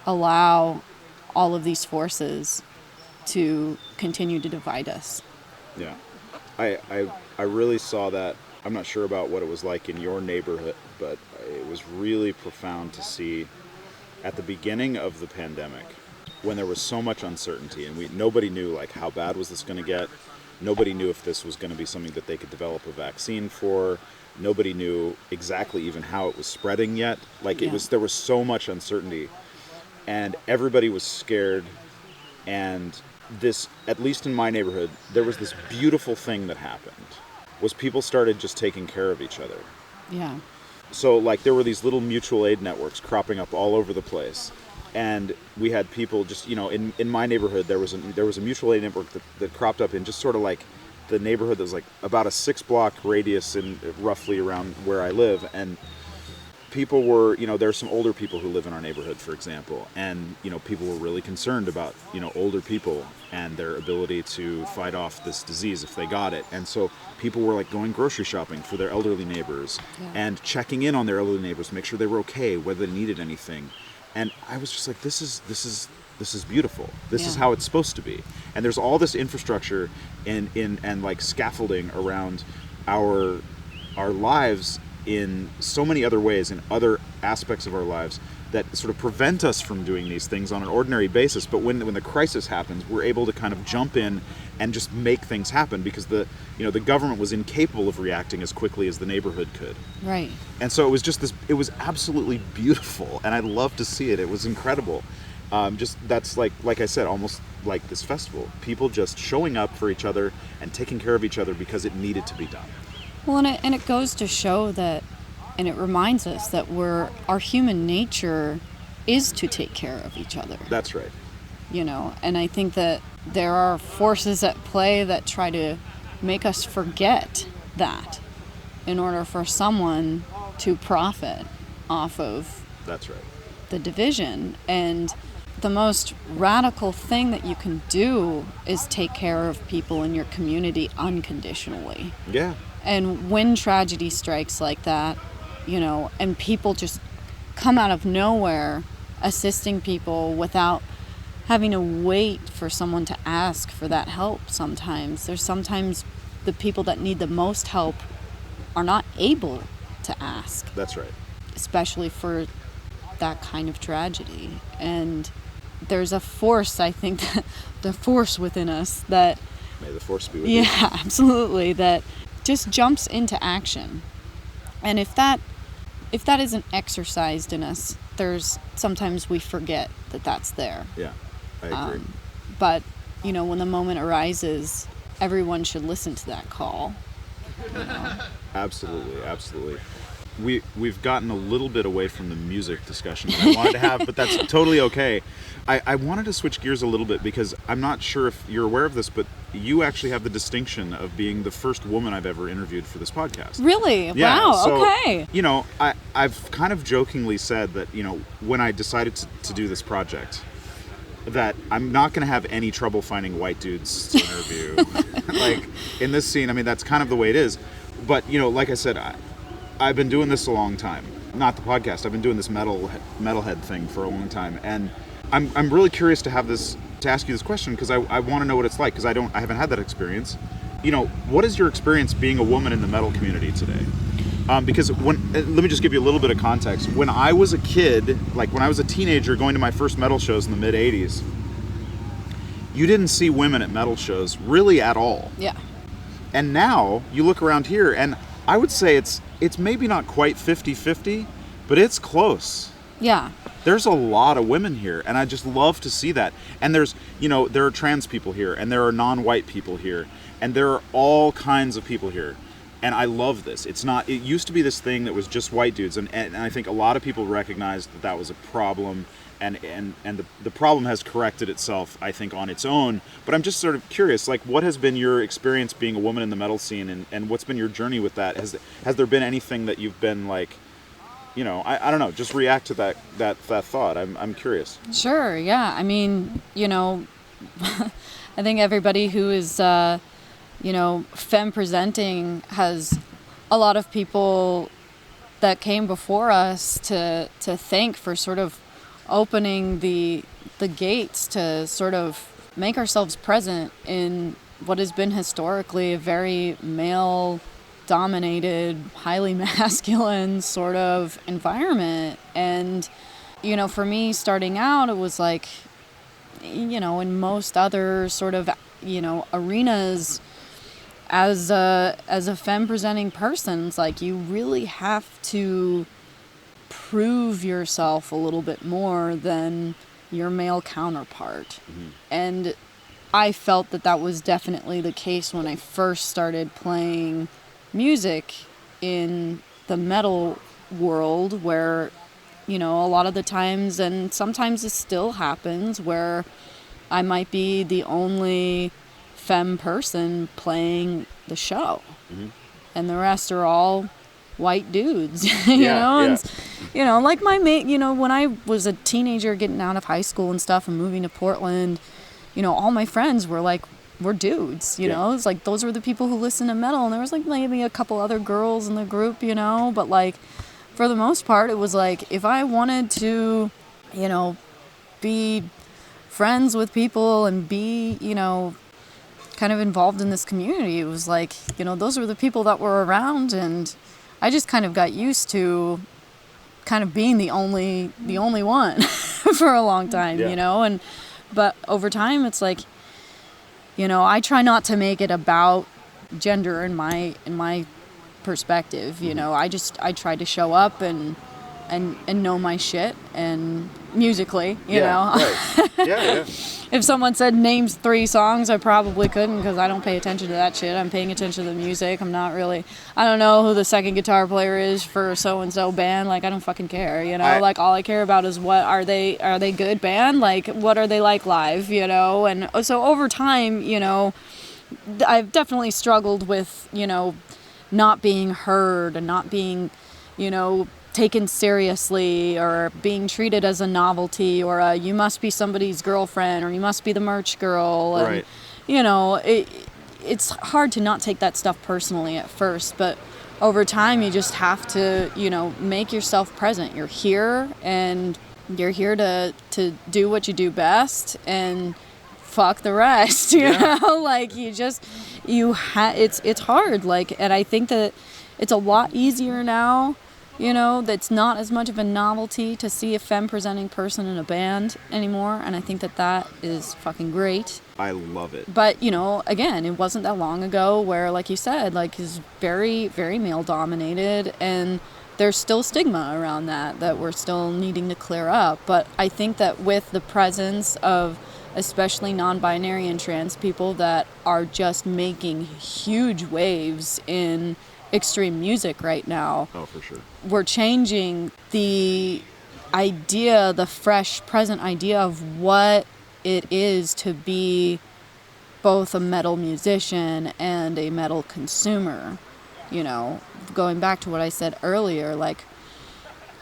allow all of these forces to continue to divide us. Yeah. I really saw that. I'm not sure about what it was like in your neighborhood, but it was really profound to see at the beginning of the pandemic, when there was so much uncertainty and nobody knew like how bad was this going to get. Nobody knew if this was going to be something that they could develop a vaccine for. Nobody knew exactly even how it was spreading yet. Like there was so much uncertainty and everybody was scared. And this, at least in my neighborhood, there was this beautiful thing that happened, was people started just taking care of each other. Yeah. So like there were these little mutual aid networks cropping up all over the place. And we had people just, in my neighborhood, there was a mutual aid network that cropped up in just sort of like the neighborhood that was like about a 6-block radius in roughly around where I live. And people were, there's some older people who live in our neighborhood, for example, and, people were really concerned about, older people and their ability to fight off this disease if they got it. And so people were like going grocery shopping for their elderly neighbors and checking in on their elderly neighbors to make sure they were okay, whether they needed anything. And I was just like, this is beautiful. This is how it's supposed to be. And there's all this infrastructure and like scaffolding around our lives in so many other ways, in other aspects of our lives, that sort of prevent us from doing these things on an ordinary basis. But when the crisis happens, we're able to kind of jump in and just make things happen, because the government was incapable of reacting as quickly as the neighborhood could. Right. And so it was just it was absolutely beautiful, and I love to see it. It was incredible. That's like I said, almost like this festival. People just showing up for each other and taking care of each other because it needed to be done. Well, and it goes to show that, and it reminds us that our human nature is to take care of each other. That's right. And I think that there are forces at play that try to make us forget that in order for someone to profit off of That's right. the division. And the most radical thing that you can do is take care of people in your community unconditionally. Yeah. And when tragedy strikes like that, and people just come out of nowhere assisting people without having to wait for someone to ask for that help sometimes. There's sometimes the people that need the most help are not able to ask. That's right. Especially for that kind of tragedy. And there's a force, I think, the force within us that... May the force be with you. Yeah, absolutely, that just jumps into action. And if that isn't exercised in us, sometimes we forget that that's there. Yeah, I agree. But when the moment arises, everyone should listen to that call. Absolutely. We've gotten a little bit away from the music discussion that I wanted to have, but that's totally okay. I wanted to switch gears a little bit, because I'm not sure if you're aware of this, but you actually have the distinction of being the first woman I've ever interviewed for this podcast. Really? Yeah, wow, so, okay. I've kind of jokingly said that, when I decided to do this project, that I'm not going to have any trouble finding white dudes to interview. Like, in this scene, I mean, that's kind of the way it is. But, like I said, I've been doing this a long time. Not the podcast. I've been doing this metalhead thing for a long time, and I'm really curious to ask you this question, because I want to know what it's like, because I haven't had that experience. What is your experience being a woman in the metal community today? Because let me just give you a little bit of context. When I was a kid, like when I was a teenager going to my first metal shows in the mid '80s, you didn't see women at metal shows really at all. Yeah. And now you look around here, and I would say it's maybe not quite 50-50, but it's close. Yeah. There's a lot of women here, and I just love to see that. And there are trans people here, and there are non-white people here, and there are all kinds of people here. And I love this. It used to be this thing that was just white dudes, and I think a lot of people recognized that was a problem, and the problem has corrected itself, I think, on its own. But I'm just sort of curious, like, what has been your experience being a woman in the metal scene, and what's been your journey with that? Has there been anything that you've been like, I don't know, just react to that thought. I'm curious. Sure, yeah. I mean, I think everybody who is, femme presenting has a lot of people that came before us to thank for sort of opening the gates to sort of make ourselves present in what has been historically a very male-dominated, highly masculine sort of environment. And, for me starting out, it was like, in most other sort of, arenas, as a femme presenting person, it's like you really have to prove yourself a little bit more than your male counterpart. Mm-hmm. And I felt that was definitely the case when I first started playing music in the metal world, where, a lot of the times, and sometimes it still happens, where I might be the only femme person playing the show. Mm-hmm. And the rest are all white dudes, and like my mate, when I was a teenager getting out of high school and stuff and moving to Portland, all my friends were dudes, it's like those were the people who listened to metal, and there was like maybe a couple other girls in the group, but like for the most part it was like if I wanted to, be friends with people and be, kind of involved in this community, it was like, those were the people that were around, and I just kind of got used to kind of being the only one for a long time, but over time it's like, I try not to make it about gender in my perspective, I try to show up and know my shit, and musically, Right. Yeah. If someone said names 3 songs, I probably couldn't, because I don't pay attention to that shit. I'm paying attention to the music. I don't know who the second guitar player is for so-and-so band. Like, I don't fucking care, like all I care about is what are they good band? Like, what are they like live, and so over time, I've definitely struggled with, not being heard and not being, taken seriously, or being treated as a novelty, or you must be somebody's girlfriend, or you must be the merch girl, and Right. It's hard to not take that stuff personally at first, but over time you just have to make yourself present. You're here, and you're here to do what you do best, and fuck the rest, like it's hard, like, and I think that it's a lot easier now, that's not as much of a novelty to see a femme presenting person in a band anymore, and I think that is fucking great. I love it. But, again, it wasn't that long ago where, like you said, like, is very, very male dominated, and there's still stigma around that we're still needing to clear up. But I think that with the presence of especially non-binary and trans people that are just making huge waves in extreme music right now. Oh, for sure. We're changing the idea, the fresh present idea of what it is to be both a metal musician and a metal consumer. Going back to what I said earlier, like,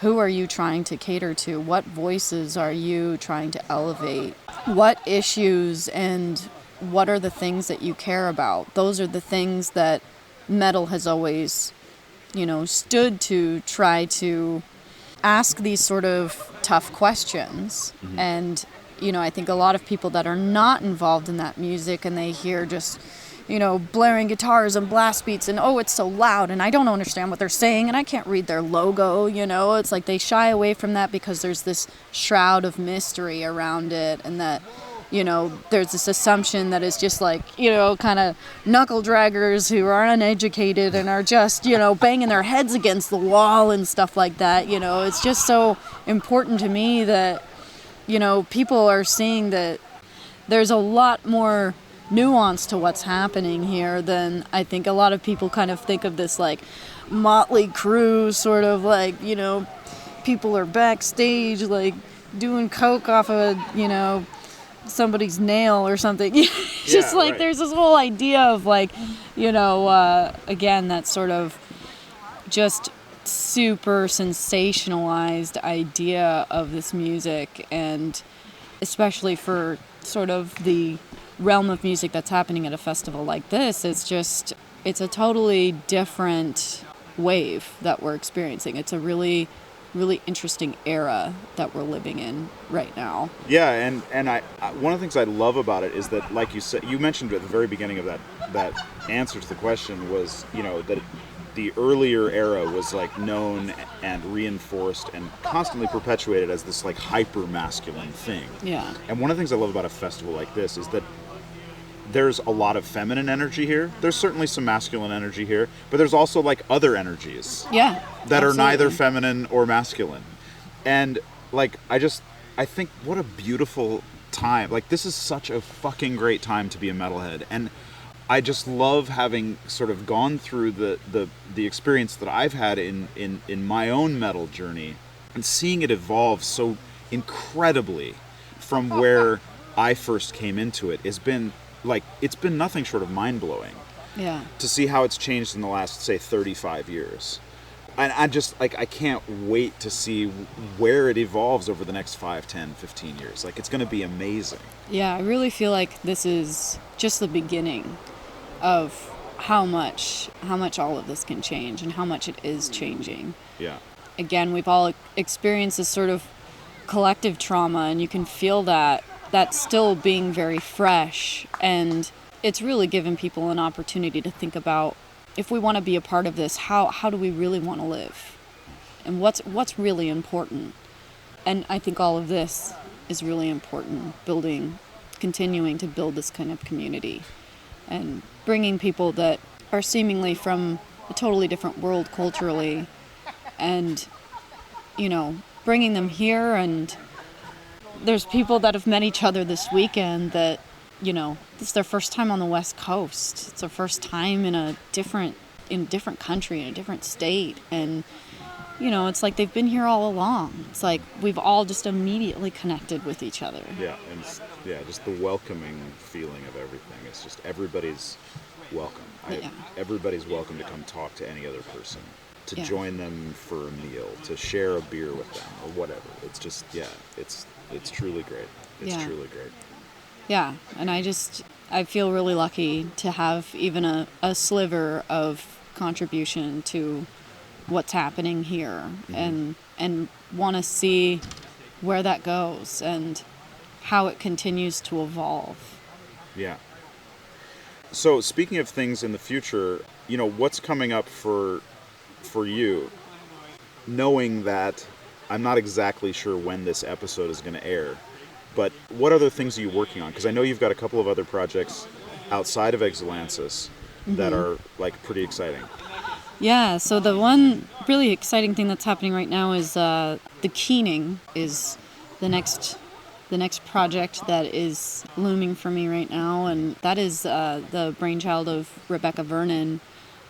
who are you trying to cater to? What voices are you trying to elevate? What issues and what are the things that you care about? Those are the things that metal has always, stood to try to ask these sort of tough questions. Mm-hmm. And, I think a lot of people that are not involved in that music and they hear just, blaring guitars and blast beats and, oh, it's so loud and I don't understand what they're saying and I can't read their logo, it's like they shy away from that because there's this shroud of mystery around it, and that, there's this assumption that it's just like, kind of knuckle draggers who are uneducated and are just, banging their heads against the wall and stuff like that. It's just so important to me that, people are seeing that there's a lot more nuance to what's happening here than I think a lot of people kind of think of this like motley crew sort of like, people are backstage like doing coke off of, somebody's nail or something. Just like right. There's this whole idea of like, again, that sort of just super sensationalized idea of this music, and especially for sort of the realm of music that's happening at a festival like this, it's a totally different wave that we're experiencing. It's a really really interesting era that we're living in right now. Yeah, and I one of the things I love about it is that, like you said, you mentioned at the very beginning of that answer to the question was, that the earlier era was like known and reinforced and constantly perpetuated as this like hyper masculine thing. Yeah. And one of the things I love about a festival like this is that there's a lot of feminine energy here. There's certainly some masculine energy here, but there's also like other energies. Yeah. That absolutely. are neither feminine or masculine. And like I think what a beautiful time. Like this is such a fucking great time to be a metalhead. And I just love having sort of gone through the experience that I've had in my own metal journey and seeing it evolve so incredibly from where I first came into it has been like, it's been nothing short of mind-blowing. Yeah. To see how it's changed in the last, say, 35 years. And I just, like, I can't wait to see where it evolves over the next 5, 10, 15 years. Like, it's going to be amazing. Yeah, I really feel like this is just the beginning of how much all of this can change and how much it is changing. Yeah. Again, we've all experienced this sort of collective trauma, and you can feel that's still being very fresh, and it's really given people an opportunity to think about, if we want to be a part of this, how do we really want to live? And what's really important? And I think all of this is really important, continuing to build this kind of community and bringing people that are seemingly from a totally different world culturally and, bringing them here. And there's people that have met each other this weekend that, this is their first time on the West Coast. It's their first time in a different country, in a different state. And, it's like they've been here all along. It's like we've all just immediately connected with each other. Yeah, and just the welcoming feeling of everything. It's just everybody's welcome. Everybody's welcome to come talk to any other person, to join them for a meal, to share a beer with them, or whatever. It's just, it's truly great. It's truly great. Yeah, and I feel really lucky to have even a sliver of contribution to what's happening here, and want to see where that goes and how it continues to evolve. Yeah. So speaking of things in the future, what's coming up for you, knowing that I'm not exactly sure when this episode is going to air, but what other things are you working on? Because I know you've got a couple of other projects outside of Exulansis that are, like, pretty exciting. Yeah, so the one really exciting thing that's happening right now is The Keening is the next project that is looming for me right now, and that is the brainchild of Rebecca Vernon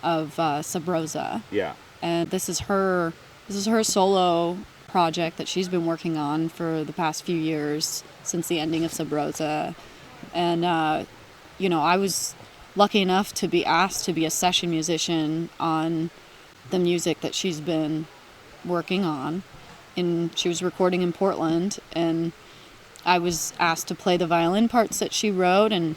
of Sub Rosa. Yeah. And this is her solo project that she's been working on for the past few years since the ending of Sub Rosa. And I was lucky enough to be asked to be a session musician on the music that she's been working on. And she was recording in Portland, and I was asked to play the violin parts that she wrote, and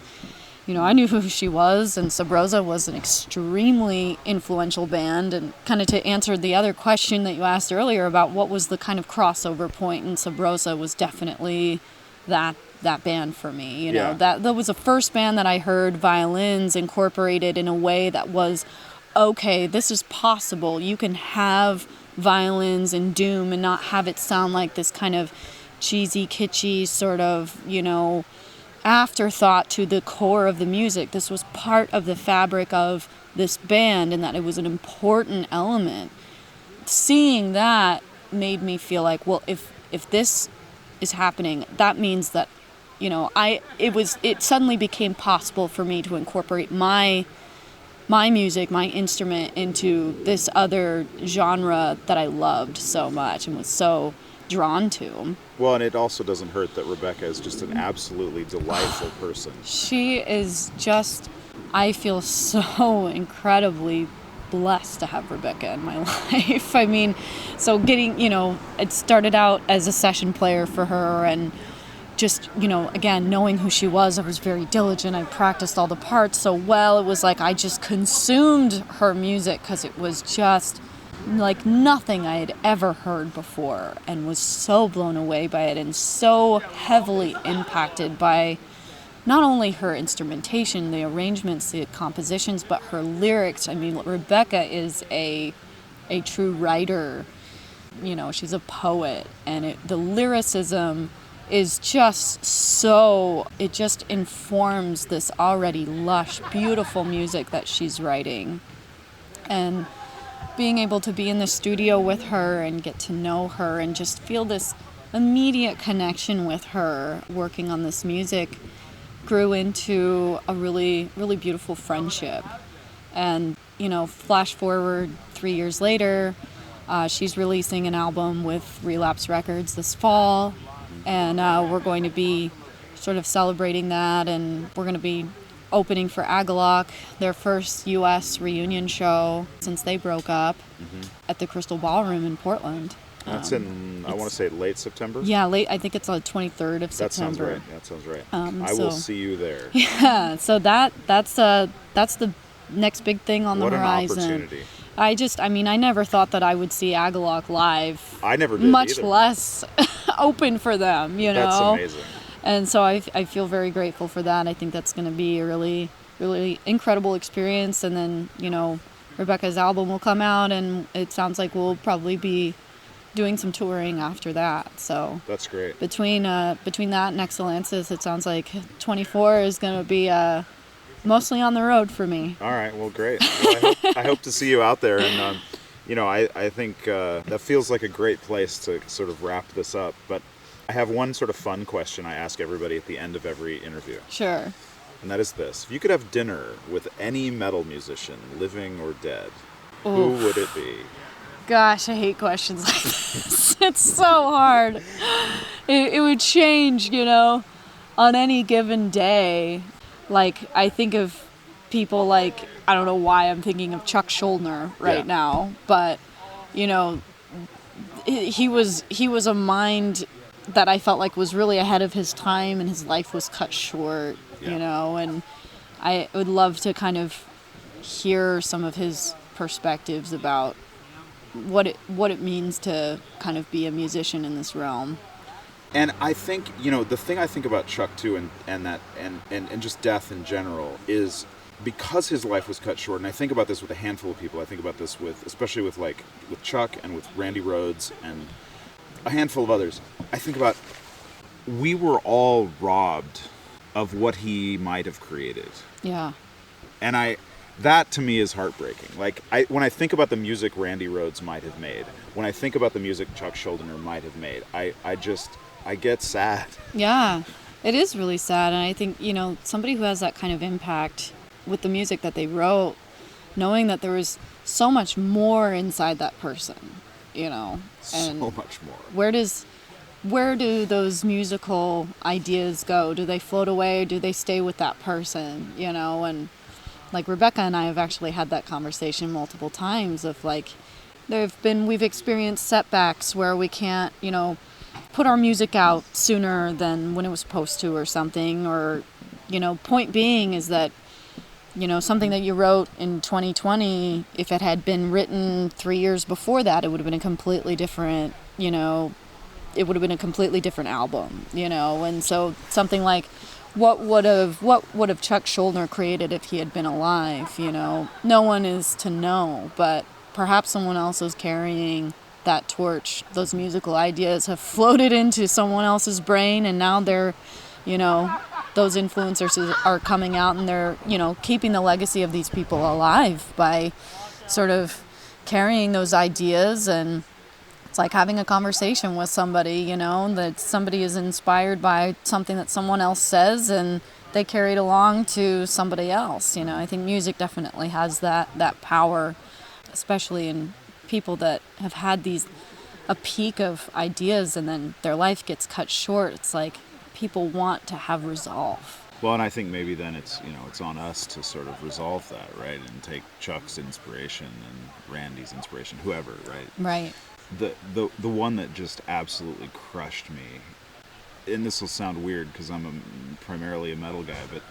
I knew who she was, and Sub Rosa was an extremely influential band. And kind of to answer the other question that you asked earlier about what was the kind of crossover point, and Sub Rosa was definitely that band for me. That was the first band that I heard violins incorporated in a way that was, okay, this is possible. You can have violins in doom and not have it sound like this kind of cheesy, kitschy sort of, afterthought to the core of the music. This was part of the fabric of this band, and that it was an important element. Seeing that made me feel like, well, if this is happening, that means that, it suddenly became possible for me to incorporate my music, my instrument, into this other genre that I loved so much and was so drawn to. Well, and it also doesn't hurt that Rebecca is just an absolutely delightful person. She is just, I feel so incredibly blessed to have Rebecca in my life. I mean, so getting, it started out as a session player for her, and just, again, knowing who she was, I was very diligent. I practiced all the parts so well. It was like I just consumed her music because it was just like nothing I had ever heard before, and was so blown away by it and so heavily impacted by not only her instrumentation, the arrangements, the compositions, but her lyrics. I mean, Rebecca is a true writer. She's a poet, and the lyricism is just so, it just informs this already lush, beautiful music that she's writing. And being able to be in the studio with her and get to know her and just feel this immediate connection with her working on this music grew into a really, really beautiful friendship. And, flash forward 3 years later, she's releasing an album with Relapse Records this fall, and we're going to be sort of celebrating that, and we're going to be opening for Agalock, their first U.S. reunion show since they broke up, at the Crystal Ballroom in Portland. That's I want to say late September? Yeah, I think it's on the 23rd of September. That sounds right. I will see you there. Yeah, so that's the next big thing on the horizon. What an opportunity. I never thought that I would see Agalock live. I never did much either. less open for them, That's amazing. And so I feel very grateful for that. I think that's going to be a really, really incredible experience. And then, Rebecca's album will come out, and it sounds like we'll probably be doing some touring after that. So that's great. Between that and Exulansis, it sounds like 24 is going to be mostly on the road for me. All right, well, great. Well, I hope to see you out there, and I think that feels like a great place to sort of wrap this up. But I have one sort of fun question I ask everybody at the end of every interview. Sure. And that is this: if you could have dinner with any metal musician, living or dead, who would it be? Gosh, I hate questions like this. It's so hard. It would change, on any given day. Like, I think of people like, I don't know why I'm thinking of Chuck Schuldiner right now, but, he was a mind that I felt like was really ahead of his time, and his life was cut short, and I would love to kind of hear some of his perspectives about what it means to kind of be a musician in this realm. And I think, the thing I think about Chuck too, and just death in general, is because his life was cut short. And I think about this with a handful of people. I think about this especially with Chuck and with Randy Rhoads and a handful of others. I think about, we were all robbed of what he might have created. Yeah. And that to me is heartbreaking. Like, when I think about the music Randy Rhoads might have made, when I think about the music Chuck Schuldiner might have made, I get sad. Yeah, it is really sad. And I think, somebody who has that kind of impact with the music that they wrote, knowing that there was so much more inside that person, and so much more. Where do those musical ideas go? Do they float away? Do they stay with that person, and like Rebecca and I have actually had that conversation multiple times of like, we've experienced setbacks where we can't, put our music out sooner than when it was supposed to or something, or, point being is that, something that you wrote in 2020, if it had been written 3 years before that, it would have been a completely different, it would have been a completely different album, and so something like, what would have Chuck Schuldiner created if he had been alive? No one is to know, but perhaps someone else is carrying that torch. Those musical ideas have floated into someone else's brain, and now they're, those influencers are coming out, and they're, keeping the legacy of these people alive by sort of carrying those ideas. And it's like having a conversation with somebody, that somebody is inspired by something that someone else says, and they carry it along to somebody else. I think music definitely has that power, especially in people that have had a peak of ideas and then their life gets cut short. It's like people want to have resolve. Well, and I think maybe then it's on us to sort of resolve that, right? And take Chuck's inspiration and Randy's inspiration, whoever, right? Right. The one that just absolutely crushed me, and this will sound weird because I'm primarily a metal guy, but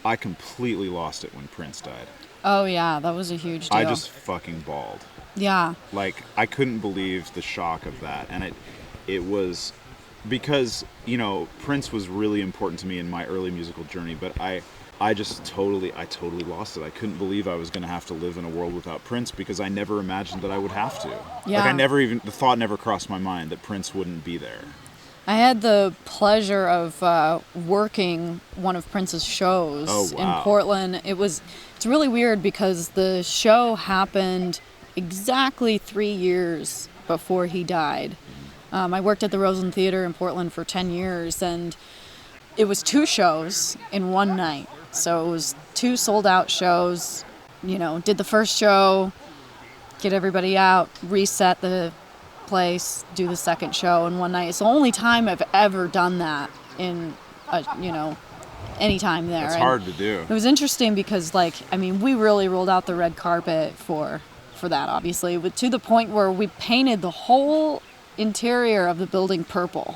I completely lost it when Prince died. Oh yeah, that was a huge deal. I just fucking bawled. Yeah. Like, I couldn't believe the shock of that. And it was because, Prince was really important to me in my early musical journey, but I totally lost it. I couldn't believe I was going to have to live in a world without Prince, because I never imagined that I would have to. Yeah. Like, the thought never crossed my mind that Prince wouldn't be there. I had the pleasure of working one of Prince's shows in Portland. It's really weird because the show happened exactly 3 years before he died. I worked at the Rosen Theater in Portland for 10 years, and it was 2 shows in one night. So it was 2 sold-out shows. Did the first show, get everybody out, reset the place, do the second show in one night. It's the only time I've ever done that in anytime there. It's And hard to do. It was interesting because, like, I mean, we really rolled out the red carpet for that, obviously, but to the point where we painted the whole interior of the building purple.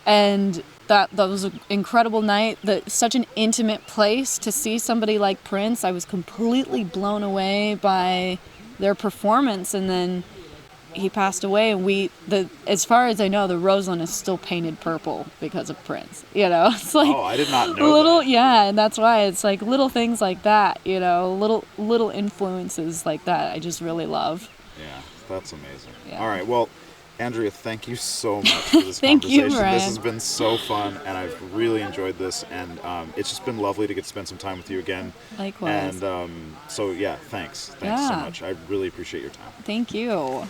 And that was an incredible night. Such an intimate place to see somebody like Prince. I was completely blown away by their performance, and then he passed away, and as far as I know, the Roseland is still painted purple because of Prince. You know, it's like, oh, I did not know that. Yeah, and that's why it's like little things like that. You know, little influences like that. I just really love. Yeah, that's amazing. Yeah. All right, well, Andrea, thank you so much for this Thank you, conversation. Brian. This has been so fun, and I've really enjoyed this, and it's just been lovely to get to spend some time with you again. Likewise. And so, yeah, thanks so much. I really appreciate your time. Thank you.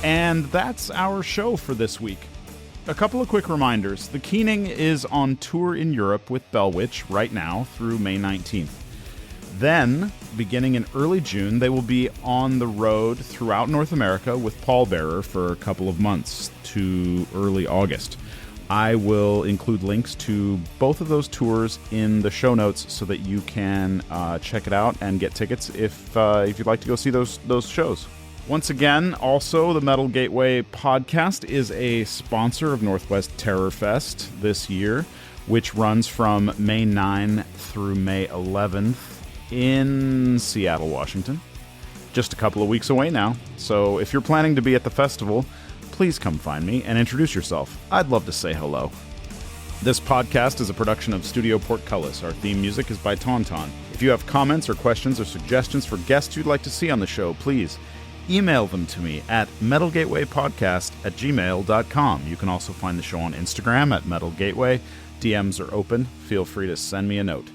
And that's our show for this week. A couple of quick reminders. The Keening is on tour in Europe with Bellwitch right now through May 19th. Then, beginning in early June, they will be on the road throughout North America with Pallbearer for a couple of months to early August. I will include links to both of those tours in the show notes so that you can check it out and get tickets if you'd like to go see those shows. Once again, also, the Metal Gateway podcast is a sponsor of Northwest Terror Fest this year, which runs from May 9 through May 11th in Seattle, Washington. Just a couple of weeks away now, so if you're planning to be at the festival, please come find me and introduce yourself. I'd love to say hello. This podcast is a production of Studio Portcullis. Our theme music is by Tauntaun. If you have comments or questions or suggestions for guests you'd like to see on the show, please email them to me at metalgatewaypodcast@gmail.com. You can also find the show on Instagram at Metal Gateway. DMs are open. Feel free to send me a note.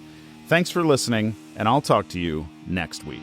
Thanks for listening, and I'll talk to you next week.